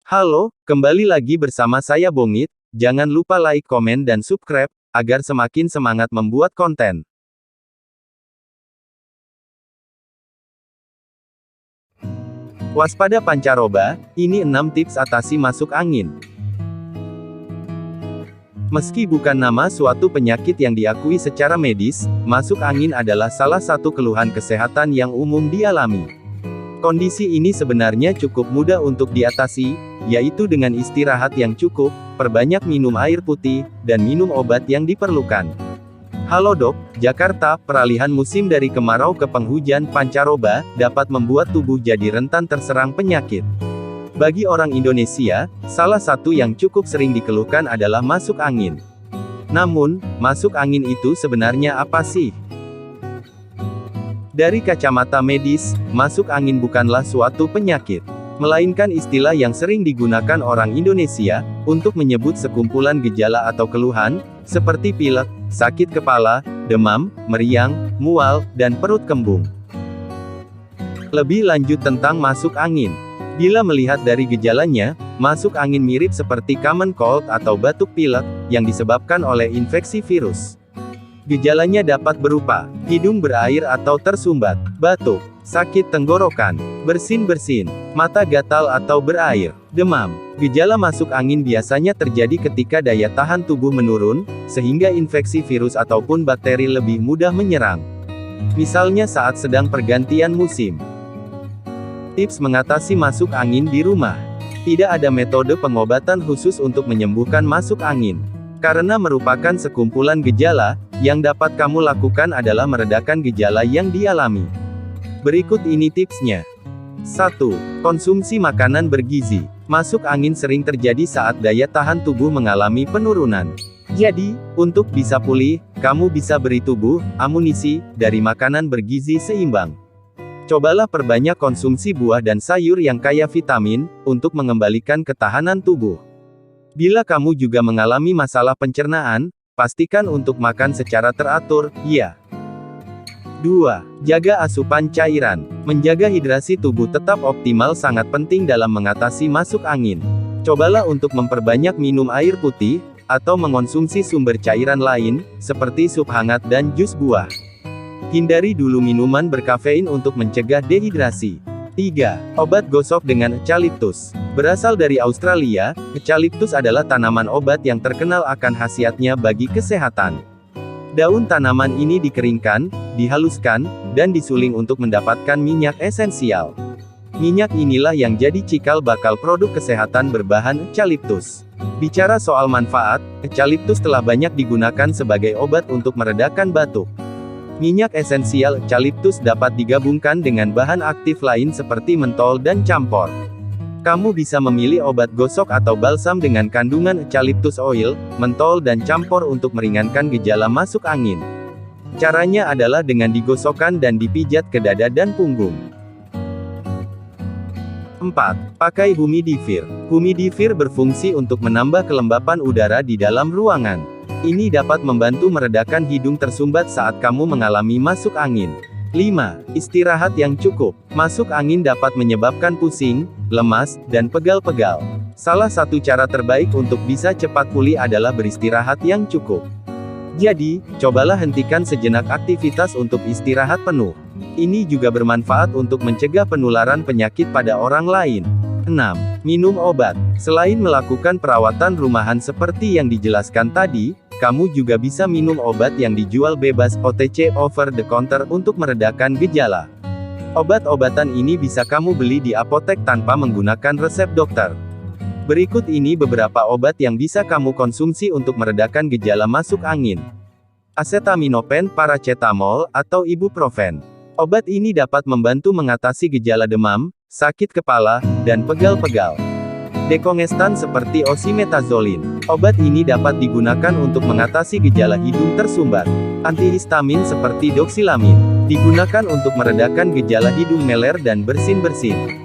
Halo, kembali lagi bersama saya Bongit. Jangan lupa like, komen, dan subscribe, agar semakin semangat membuat konten. Waspada pancaroba, ini 6 tips atasi masuk angin. Meski bukan nama suatu penyakit yang diakui secara medis, masuk angin adalah salah satu keluhan kesehatan yang umum dialami. Kondisi ini sebenarnya cukup mudah untuk diatasi, yaitu dengan istirahat yang cukup, perbanyak minum air putih, dan minum obat yang diperlukan. Halo dok, Jakarta, peralihan musim dari kemarau ke penghujan pancaroba, dapat membuat tubuh jadi rentan terserang penyakit. Bagi orang Indonesia, salah satu yang cukup sering dikeluhkan adalah masuk angin. Namun, masuk angin itu sebenarnya apa sih? Dari kacamata medis, masuk angin bukanlah suatu penyakit, melainkan istilah yang sering digunakan orang Indonesia, untuk menyebut sekumpulan gejala atau keluhan, seperti pilek, sakit kepala, demam, meriang, mual, dan perut kembung. Lebih lanjut tentang masuk angin. Bila melihat dari gejalanya, masuk angin mirip seperti common cold atau batuk pilek, yang disebabkan oleh infeksi virus. Gejalanya dapat berupa hidung berair atau tersumbat, batuk, sakit tenggorokan, bersin-bersin, mata gatal atau berair, demam. Gejala masuk angin biasanya terjadi ketika daya tahan tubuh menurun, sehingga infeksi virus ataupun bakteri lebih mudah menyerang. Misalnya saat sedang pergantian musim. Tips mengatasi masuk angin di rumah. Tidak ada metode pengobatan khusus untuk menyembuhkan masuk angin. Karena merupakan sekumpulan gejala, yang dapat kamu lakukan adalah meredakan gejala yang dialami. Berikut ini tipsnya. 1. Konsumsi makanan bergizi. Masuk angin sering terjadi saat daya tahan tubuh mengalami penurunan. Jadi, untuk bisa pulih, kamu bisa beri tubuh amunisi dari makanan bergizi seimbang. Cobalah perbanyak konsumsi buah dan sayur yang kaya vitamin, untuk mengembalikan ketahanan tubuh. Bila kamu juga mengalami masalah pencernaan, pastikan untuk makan secara teratur, ya. 2. Jaga asupan cairan. Menjaga hidrasi tubuh tetap optimal sangat penting dalam mengatasi masuk angin. Cobalah untuk memperbanyak minum air putih, atau mengonsumsi sumber cairan lain, seperti sup hangat dan jus buah. Hindari dulu minuman berkafein untuk mencegah dehidrasi. 3. Obat gosok dengan eucalyptus. Berasal dari Australia, eucalyptus adalah tanaman obat yang terkenal akan khasiatnya bagi kesehatan. Daun tanaman ini dikeringkan, dihaluskan, dan disuling untuk mendapatkan minyak esensial. Minyak inilah yang jadi cikal bakal produk kesehatan berbahan eucalyptus. Bicara soal manfaat, eucalyptus telah banyak digunakan sebagai obat untuk meredakan batuk. Minyak esensial eucalyptus dapat digabungkan dengan bahan aktif lain seperti mentol dan campur. Kamu bisa memilih obat gosok atau balsam dengan kandungan eucalyptus oil, mentol dan campur untuk meringankan gejala masuk angin. Caranya adalah dengan digosokkan dan dipijat ke dada dan punggung. 4. Pakai humidifier. Humidifier berfungsi untuk menambah kelembapan udara di dalam ruangan. Ini dapat membantu meredakan hidung tersumbat saat kamu mengalami masuk angin. 5. Istirahat yang cukup. Masuk angin dapat menyebabkan pusing, lemas, dan pegal-pegal. Salah satu cara terbaik untuk bisa cepat pulih adalah beristirahat yang cukup. Jadi, cobalah hentikan sejenak aktivitas untuk istirahat penuh. Ini juga bermanfaat untuk mencegah penularan penyakit pada orang lain. 6. Minum obat. Selain melakukan perawatan rumahan seperti yang dijelaskan tadi, kamu juga bisa minum obat yang dijual bebas OTC over the counter untuk meredakan gejala. Obat-obatan ini bisa kamu beli di apotek tanpa menggunakan resep dokter. Berikut ini beberapa obat yang bisa kamu konsumsi untuk meredakan gejala masuk angin. Acetaminophen, paracetamol, atau ibuprofen. Obat ini dapat membantu mengatasi gejala demam, sakit kepala, dan pegal-pegal. Dekongestan seperti osimetazoline. Obat ini dapat digunakan untuk mengatasi gejala hidung tersumbat. Antihistamin seperti doxilamin digunakan untuk meredakan gejala hidung meler dan bersin-bersin.